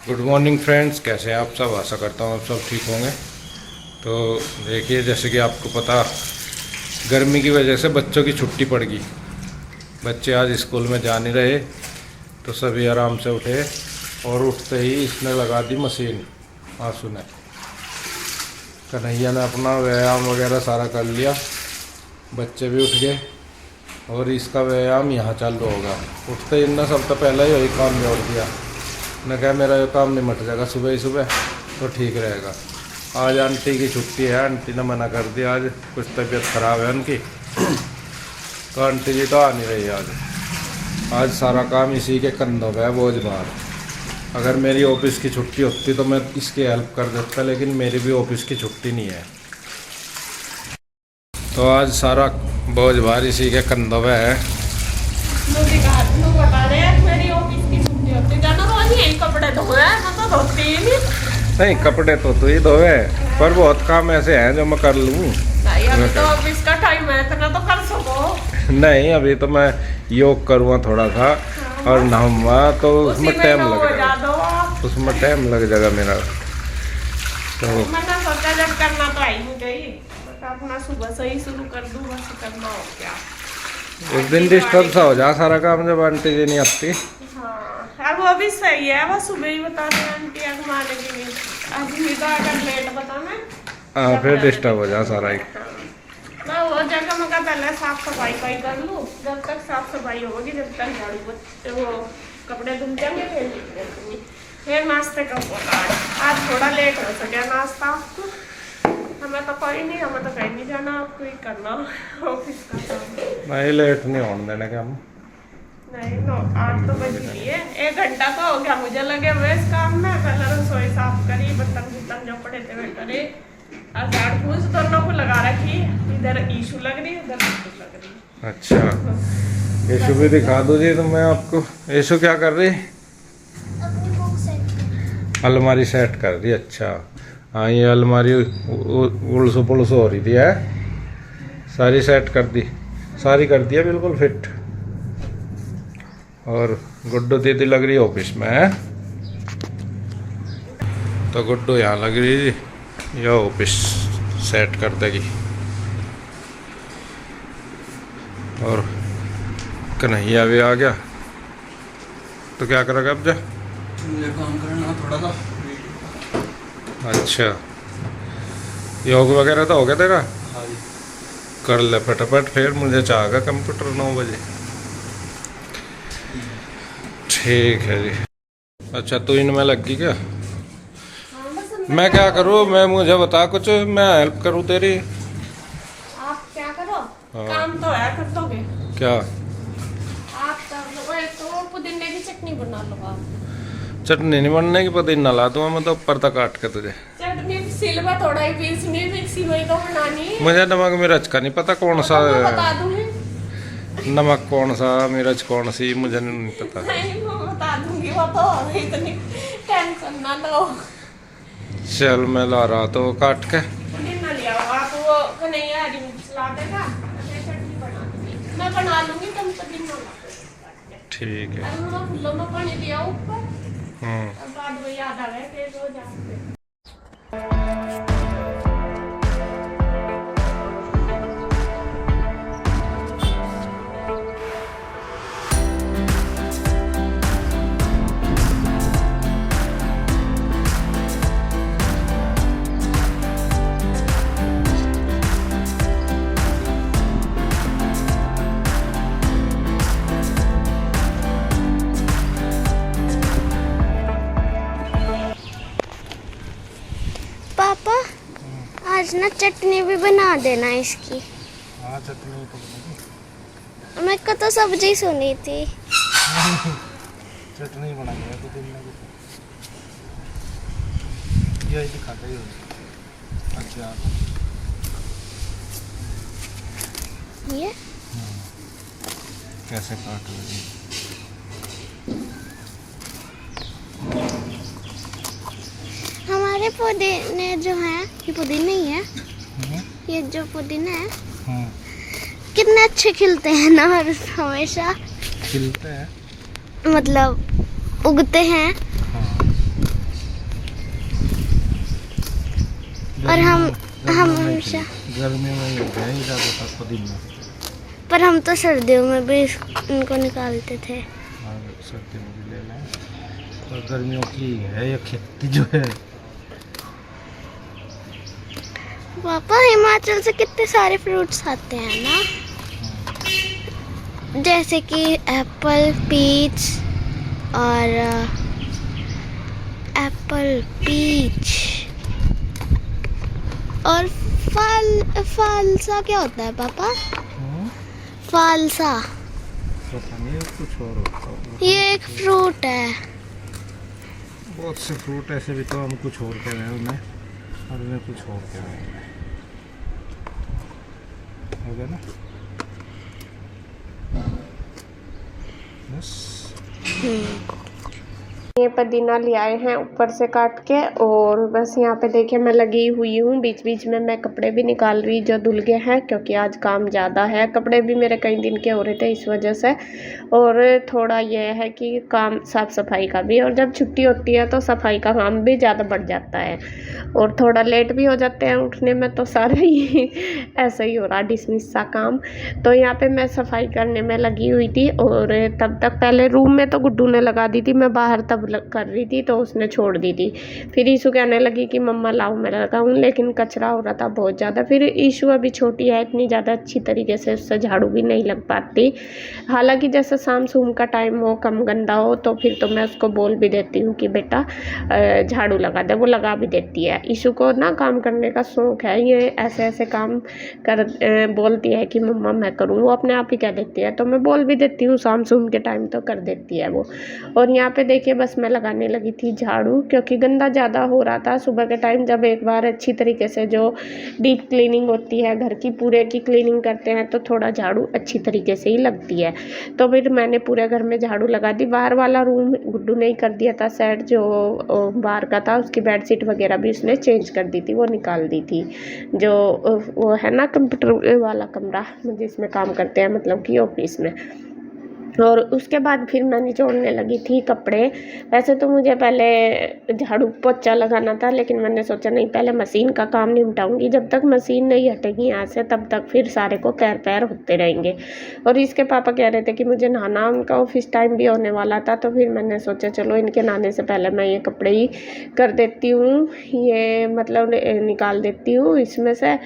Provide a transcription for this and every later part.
Good morning friends, कैसे हैं आप सब। आशा करता हूँ आप सब ठीक होंगे। तो देखिए, जैसे कि आपको पता, गर्मी की वजह से बच्चों की छुट्टी पड़ गई। बच्चे आज स्कूल में जा नहीं रहे, तो सभी आराम से उठे और उठते ही इसने लगा दी मशीन। आंसू ने, कन्हैया ने अपना व्यायाम वगैरह सारा कर लिया। बच्चे भी उठ गए और इसका व्यायाम यहाँ चालू होगा। उठते ही ना सबसे पहले ही वही काम जोड़ दिया। मैं कहा मेरा ये काम निमट जाएगा सुबह ही सुबह, तो ठीक रहेगा। आज आंटी की छुट्टी है, आंटी ने मना कर दिया, आज कुछ तबीयत ख़राब है उनकी। तो आंटी जी तो आ नहीं रही आज सारा काम इसी के कंधों पे है, बोझ भार। अगर मेरी ऑफिस की छुट्टी होती तो मैं इसकी हेल्प कर देता, लेकिन मेरी भी ऑफिस की छुट्टी नहीं है। तो आज सारा बोझ भार इसी के कंधों पे है। कपड़े धोए तो धोती ही नहीं, कपड़े तो ही धोए, पर बहुत काम ऐसे हैं जो मैं कर लूँ। अभी तो ऑफिस का टाइम है, इतना तो कर सको। नहीं, अभी तो मैं योग करूँगा थोड़ा सा और नहाऊंगा, तो उसमें टाइम लग जाएगा। उसमें टाइम लग जाएगा मेरा। तो मैंने सोचा जब करना तो आई नहीं गई, अपना सुबह से ही शुरू कर दूँ, बस करना हो क्या। उस दिन डिस्टर्ब सा हो जा सारा काम जब आंटी जी नहीं आती। हाँ, वो भी सही है। वो सुबह ही बताने आंटी घुमाने के लिए, आज भी तो अगर लेट बताना। हाँ, फिर डिस्टर्ब हो जा सारा ही। मैं वो जगह मैं पहले साफ सफाई कर लूँ। जब तक साफ सफाई होगी, जब तक झाड़ू वो कपड़े धुल जाएंगे, फिर नाश्ते का बोला। आज थोड़ा लेट हो सके नाश्ता। हमें तो कोई नहीं, हमें तो कहीं नहीं जाना, आपको ही करना ऑफिस का काम। नहीं, लेट नहीं होने देने का हम। नहीं, 8 तो बज गई है, 1 घंटा तो हो गया मुझे लगे हुए इस काम में। पहले रसोई साफ करी, बर्तन जो पड़े थे वे करे, और झाड़ फूस दोनों को लगा रखी। इधर ईशू लग रही, उधर ईशू लग रही। अच्छा, ईशू भी दिखा दो जी। तो मैं आपको, ईशू क्या कर रही? अपनी बुक सेट, अलमारी सेट कर रही। अच्छा, हाँ, ये अलमारी उलसो पुलसो हो रही थी है, सारी सेट कर दी, सारी कर दिया बिल्कुल फिट। और गुड्डू दीदी लग रही है ऑफिस में है, तो गुड्डू यहाँ लग रही है, यह ऑफिस सेट कर देगी। और कन्हैया भी आ गया, तो क्या करेगा अब जा? मुझे काम करना थोड़ा सा। अच्छा, योग वगैरह तो हो गया तेरा? हाँ जी। कर ले फटाफट, फिर मुझे चाहेगा कंप्यूटर 9 बजे। ठीक है जी। अच्छा, तू इनमें लग गई क्या? मैं क्या करूँ? मुझे बता कुछ, मैं हेल्प करूँ तेरी। आप क्या करो? हाँ। काम तो है, कर दोगे। क्या? आप कर लो, एक तो पुदीने की चटनी बना लो आप। चटनी नहीं बनने की, पुदीना ला दूँ मैं तो ऊपर तक काट के तुझे। चटनी सिलवा थोड़ा ही पीसनी, मिक्सी में तो बनानी है। मुझे नमक मिर्च का नहीं पता कौन सा तो मैं बता दूंगी। नमक कौन सा, मिर्च कौन सी, मुझे नहीं पता। नहीं, मैं बता दूंगी, वो तो इतनी टेंशन ना लो। चल, मैं ला रहा तो काट के। पुदीना लिया आप, वो कन्हैया हरी मिर्च ला देगा, मैं चटनी बना दूंगी। मैं बना लूंगी, तुम पुदीना ला देना। ठीक है। अब मैं फूलों में पानी दिया ऊपर, हम्म। अब बाद में याद आ गया कि वो जाते। पापा आज ना चटनी भी बना देना इसकी। हाँ, चटनी तो बनेगी। मेरे को तो सब्जी सुनी थी। चटनी बनाएंगे पुदीना की, यही दिखाते ही हो। अच्छा, ये कैसे काट लगी? हमारे पुदीने जो हैं, ये पुदीने ही है। ये जो पुदीने है कितने अच्छे खिलते हैं ना, हमेशा खिलते हैं, मतलब उगते हैं। हाँ। पर हम गर्मियों में हमेशा गर्मियों में ये गया ही ज़्यादा था पुदीना। पर हम तो सर्दियों में भी इनको निकालते थे। हाँ, सर्दियों में भी ले लें, और गर्मियों की है ये खेती जो है। पापा हिमाचल से कितने सारे फ्रूट्स आते हैं ना, जैसे कि एप्पल, पीच और एप्पल, पीच और फालसा क्या होता है पापा? फालसा पता नहीं कुछ और होता है। ये एक फ्रूट है। बहुत से फ्रूट ऐसे भी तो हम कुछ और कह रहे हैं उन्हें, और उन्हें कुछ और कह रहे हैं, हो गया ना? बस ये पुदीना ले आए हैं ऊपर से काट के, और बस यहाँ पे देखिए मैं लगी हुई हूँ। बीच बीच में मैं कपड़े भी निकाल रही जो धुल गए हैं, क्योंकि आज काम ज़्यादा है। कपड़े भी मेरे कई दिन के हो रहे थे इस वजह से, और थोड़ा ये है कि काम साफ़ सफाई का भी, और जब छुट्टी होती है तो सफाई का काम भी ज़्यादा बढ़ जाता है, और थोड़ा लेट भी हो जाते हैं उठने में, तो सारा ही ऐसा ही हो रहा डिसमिस सा काम। तो यहाँ पे मैं सफाई करने में लगी हुई थी, और तब तक पहले रूम में तो गुड्डू ने लगा दी थी, मैं बाहर तब कर रही थी तो उसने छोड़ दी थी। फिर ईशु कहने लगी कि मम्मा लाओ मैं लगाऊँ, लेकिन कचरा हो रहा था बहुत ज़्यादा। फिर ईशु अभी छोटी है, इतनी ज़्यादा अच्छी तरीके से उससे झाड़ू भी नहीं लग पाती। हालांकि जैसे शाम सूम का टाइम हो, कम गंदा हो, तो फिर तो मैं उसको बोल भी देती हूँ कि बेटा झाड़ू लगा दे, वो लगा भी देती है। ईशु को ना काम करने का शौक़ है, ये ऐसे ऐसे काम बोलती है कि मम्मा मैं करूँ, वो अपने आप ही कह देती है। तो मैं बोल भी देती हूँ, शाम सूम के टाइम तो कर देती है वो। और यहाँ पे देखिए बस मैं लगाने लगी थी झाड़ू, क्योंकि गंदा ज़्यादा हो रहा था। सुबह के टाइम जब एक बार अच्छी तरीके से जो डीप क्लीनिंग होती है, घर की पूरे की क्लीनिंग करते हैं, तो थोड़ा झाड़ू अच्छी तरीके से ही लगती है। तो फिर मैंने पूरे घर में झाड़ू लगा दी। बाहर वाला रूम गुड्डू ने ही कर दिया था सेट, जो बाहर का था उसकी बेडशीट वगैरह भी उसने चेंज कर दी थी, वो निकाल दी थी। जो वो है ना कंप्यूटर वाला कमरा जिसमें काम करते हैं, मतलब कि ऑफिस में। और उसके बाद फिर मैं निचोड़ने लगी थी कपड़े। वैसे तो मुझे पहले झाड़ू पोछा लगाना था, लेकिन मैंने सोचा नहीं, पहले मशीन का काम निपटाऊंगी। जब तक मशीन नहीं हटेगी यहाँ से तब तक फिर सारे को पैर होते रहेंगे। और इसके पापा कह रहे थे कि मुझे नहाना, उनका ऑफिस टाइम भी होने वाला था। तो फिर मैंने सोचा चलो इनके नहाने से पहले मैं ये कपड़े ही कर देती हूँ, ये मतलब निकाल देती हूँ इसमें से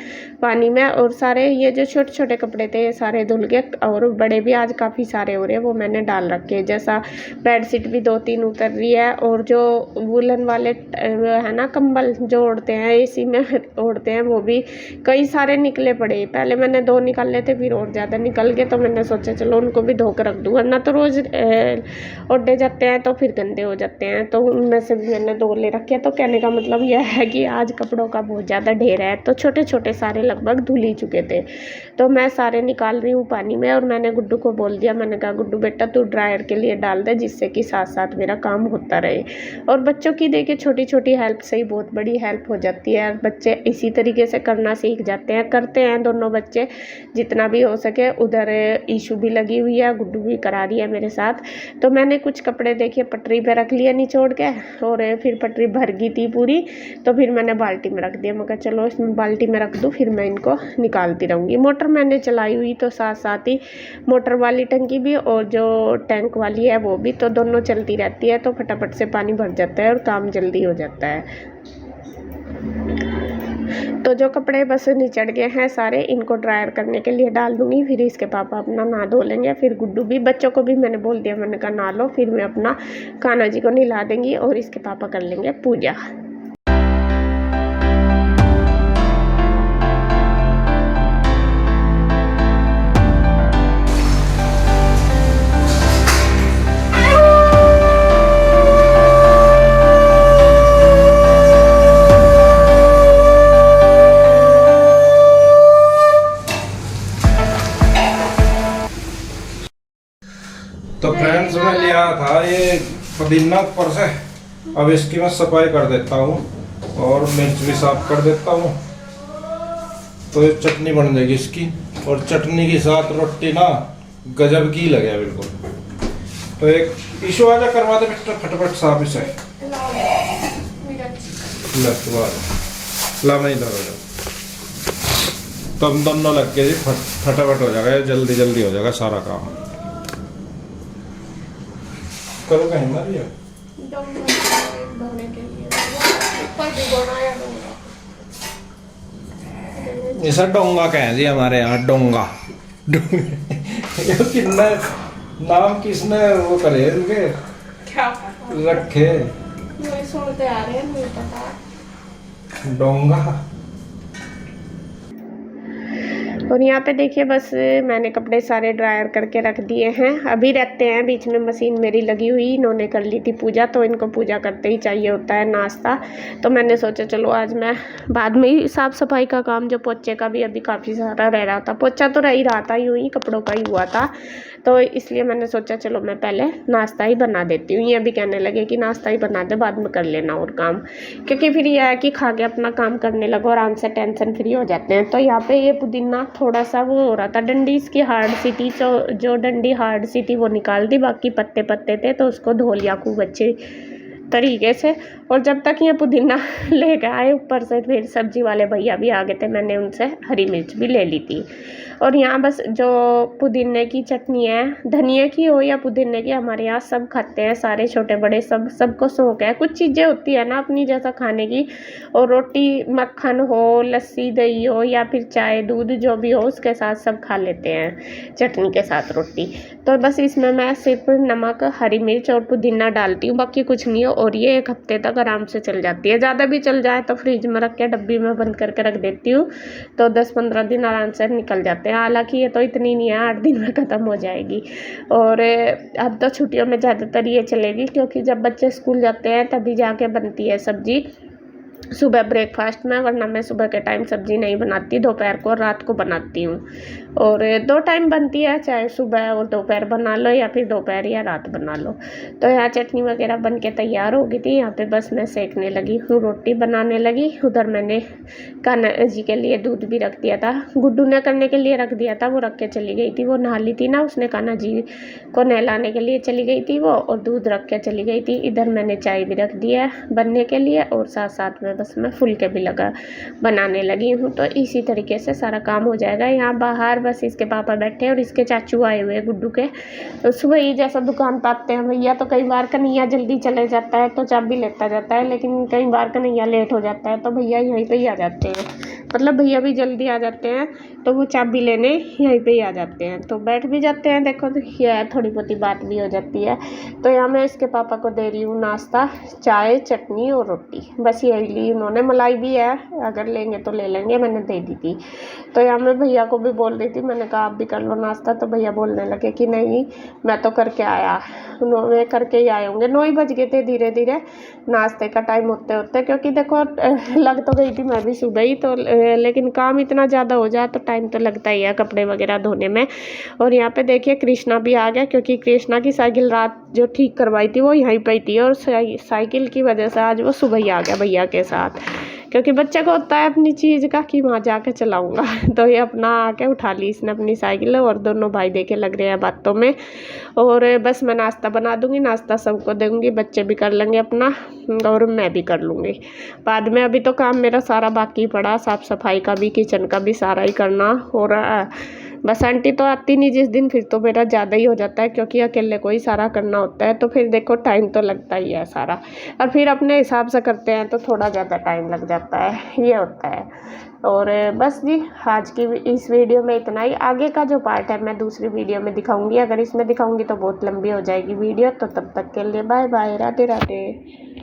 पानी में। और सारे ये जो छोटे छोटे कपड़े थे ये सारे धुल गए, और बड़े भी आज काफ़ी सारे हो रहे हैं, वो मैंने डाल रखे। जैसा बेडशीट भी 2-3 उतर रही है, और जो वुलन वाले है ना कंबल जो ओढ़ते हैं एसी में ओढ़ते हैं, वो भी कई सारे निकले पड़े। पहले मैंने 2 निकाले थे, फिर और ज़्यादा निकल गए, तो मैंने सोचा चलो उनको भी धो कर रख दूँ, वरना तो रोज़ ओढ़े जाते हैं तो फिर गंदे हो जाते हैं। तो उनमें से भी मैंने 2 ले रखे। तो कहने का मतलब यह है कि आज कपड़ों का बहुत ज़्यादा ढेर है, तो छोटे छोटे सारे लगभग धुल ही चुके थे। तो मैं सारे निकाल रही हूँ पानी में, और मैंने गुड्डू को बोल दिया, मैंने कहा गुड्डू बेटा तू ड्रायर के लिए डाल दे, जिससे कि साथ साथ मेरा काम होता रहे। और बच्चों की देखिए छोटी छोटी हेल्प से ही बहुत बड़ी हेल्प हो जाती है। बच्चे इसी तरीके से करना सीख जाते हैं, करते हैं दोनों बच्चे जितना भी हो सके। उधर ईशु भी लगी हुई है, गुड्डू भी करा रही है मेरे साथ। तो मैंने कुछ कपड़े देखिए पटरी पे रख लिए निचोड़ के, और फिर पटरी भर गई थी पूरी, तो फिर मैंने बाल्टी में रख दिया। मैं कहा चलो इसमें बाल्टी में रख दूँ, फिर मैं इनको निकालती रहूँगी। मोटर मैंने चलाई हुई, तो साथ साथ ही मोटर वाली टंकी भी और जो टैंक वाली है वो भी, तो दोनों चलती रहती है, तो फटाफट से पानी भर जाता है और काम जल्दी हो जाता है। तो जो कपड़े बस निचड़ गए हैं सारे, इनको ड्रायर करने के लिए डाल दूंगी। फिर इसके पापा अपना नहा धो लेंगे, फिर गुड्डू भी, बच्चों को भी मैंने बोल दिया, मैंने कहा नहा लो, फिर मैं अपना कान्हा जी को नहला देंगी, और इसके पापा कर लेंगे पूजा। तो फ्रेंड्स मैं लिया था ये पुदीना ऊपर से, अब इसकी मैं सफाई कर देता हूँ और मिर्च भी साफ कर देता हूँ, तो ये चटनी बन जाएगी इसकी। और चटनी के साथ रोटी ना गजब की लगे बिल्कुल। तो एक इशू आजा करवा दे बेटा फटाफट साफ इसे। ला मैं इधर हो जाओ, तो हम दोनों लग के जी फटाफट हो जाएगा, जल्दी जल्दी हो जाएगा सारा काम। करो कहीं ना भैया धोने के लिए ऊपर भिगोना या डोंगा। ऐसा डोंगा कहें जी हमारे यहाँ, डोंगा। ये कितना नाम किसने वो करे इनके क्या पता रखे, नहीं सुनते आ रहे हैं, नहीं पता। डोंगा। और यहाँ पे देखिए बस मैंने कपड़े सारे ड्रायर करके रख दिए हैं, अभी रहते हैं। बीच में मशीन मेरी लगी हुई, इन्होंने कर ली थी पूजा, तो इनको पूजा करते ही चाहिए होता है नाश्ता। तो मैंने सोचा चलो आज मैं बाद में ही साफ़ सफाई का काम, जो पोछे का भी अभी काफ़ी सारा रह रहा था, पोछा तो रह ही रहा था, यूँ ही कपड़ों का ही हुआ था, तो इसलिए मैंने सोचा चलो मैं पहले नाश्ता ही बना देती हूँ। ये अभी कहने लगे कि नाश्ता ही बना दे, बाद में कर लेना और काम, क्योंकि फिर ये है कि खा के अपना काम करने लगो आराम से, टेंशन फ्री हो जाते हैं। तो यहाँ पे ये पुदीना थोड़ा सा वो हो रहा था, डंडी इसकी हार्ड सी थी, जो डंडी हार्ड सी थी वो निकाल दी, बाकी पत्ते पत्ते थे तो उसको धो लिया खूब अच्छे तरीके से। और जब तक ये पुदीना लेके आए ऊपर से, फिर सब्जी वाले भैया भी आ गए थे, मैंने उनसे हरी मिर्च भी ले ली थी। और यहाँ बस जो पुदीने की चटनी है, धनिया की हो या पुदीने की, हमारे यहाँ सब खाते हैं, सारे छोटे बड़े सबको शौक है। कुछ चीज़ें होती है ना अपनी जैसा खाने की, और रोटी मक्खन हो, लस्सी दही हो, या फिर चाय दूध जो भी हो, उसके साथ सब खा लेते हैं चटनी के साथ रोटी। तो बस इसमें मैं सिर्फ नमक, हरी मिर्च और पुदीना डालती हूँ, बाकी कुछ नहीं हो। और ये 1 हफ्ते तक आराम से चल जाती है, ज़्यादा भी चल जाए तो फ्रिज में रख के डब्बी में बंद करके रख देती हूँ, तो 10-15 दिन आराम से निकल जाते हैं। हालांकि ये तो इतनी नहीं है, 8 दिन में ख़त्म हो जाएगी। और अब तो छुट्टियों में ज़्यादातर ये चलेगी, क्योंकि जब बच्चे स्कूल जाते हैं तभी जाके बनती है सब्ज़ी सुबह ब्रेकफास्ट में, वरना मैं सुबह के टाइम सब्ज़ी नहीं बनाती, दोपहर को और रात को बनाती हूँ। और 2 टाइम बनती है, चाहे सुबह और दोपहर बना लो, या फिर दोपहर या रात बना लो। तो यहाँ चटनी वगैरह बन के तैयार हो गई थी, यहाँ पे बस मैं सेकने लगी हूँ, रोटी बनाने लगी। उधर मैंने कान्हा जी के लिए दूध भी रख दिया था, गुड्डू ने करने के लिए रख दिया था, वो रख के चली गई थी, वो नहा ली थी ना, उसने कान्हा जी को नहलाने के लिए चली गई थी वो, और दूध रख के चली गई थी। इधर मैंने चाय भी रख दी है बनने के लिए, और साथ साथ में बस मैं फुलके भी बनाने लगी हूँ। तो इसी तरीके से सारा काम हो जाएगा। यहाँ बाहर बस इसके पापा बैठे और इसके चाचू आए हुए गुड्डू के, तो सुबह ही जैसा दुकान पर आते हैं भैया, तो कई बार कन्हैया जल्दी चले जाता है तो चाबी लेता जाता है, लेकिन कई बार कन्हैया लेट हो जाता है तो भैया यहीं पे ही आ जाते हैं, मतलब भैया भी जल्दी आ जाते हैं, तो वो चाबी लेने यहीं पे ही आ जाते हैं, तो बैठ भी जाते हैं। देखो तो ये थोड़ी बहुत बात भी हो जाती है। तो यहाँ मैं इसके पापा को दे रही हूँ नाश्ता, चाय, चटनी और रोटी, बस यही ली उन्होंने। मलाई भी है, अगर लेंगे तो ले लेंगे, मैंने दे दी थी। तो यहाँ मैं भैया को भी बोल रही थी, मैंने कहा आप भी कर लो नाश्ता, तो भैया बोलने लगे कि नहीं मैं तो करके आया, उन्होंने करके ही आए होंगे। 9 ही बज गए थे धीरे धीरे नाश्ते का टाइम होते होते, क्योंकि देखो लग तो गई थी मैं भी सुबह ही, तो लेकिन काम इतना ज़्यादा हो जाए तो टाइम तो लगता ही है कपड़े वगैरह धोने में। और यहाँ पे देखिए कृष्णा भी आ गया, क्योंकि कृष्णा की साइकिल रात जो ठीक करवाई थी वो यहीं पर ही थी, और साइकिल की वजह से आज वो सुबह ही आ गया भैया के साथ, क्योंकि बच्चे को होता है अपनी चीज़ का कि वहाँ जाके चलाऊंगा। तो ये अपना आके उठा ली इसने अपनी साइकिल, और दोनों भाई देखे लग रहे हैं बातों में। और बस मैं नाश्ता बना दूंगी, नाश्ता सबको दूंगी, बच्चे भी कर लेंगे अपना और मैं भी कर लूँगी बाद में। अभी तो काम मेरा सारा बाकी पड़ा, साफ़ सफाई का भी, किचन का भी सारा ही करना हो रहा है। बस आंटी तो आती नहीं जिस दिन, फिर तो मेरा ज़्यादा ही हो जाता है, क्योंकि अकेले को ही सारा करना होता है, तो फिर देखो टाइम तो लगता ही है सारा, और फिर अपने हिसाब से करते हैं तो थोड़ा ज़्यादा टाइम लग जाता है, ये होता है। और बस जी आज की इस वीडियो में इतना ही। आगे का जो पार्ट है मैं दूसरी वीडियो में दिखाऊंगी, अगर इसमें दिखाऊंगी तो बहुत लंबी हो जाएगी वीडियो, तो तब तक के लिए बाय बाय, राधे राधे।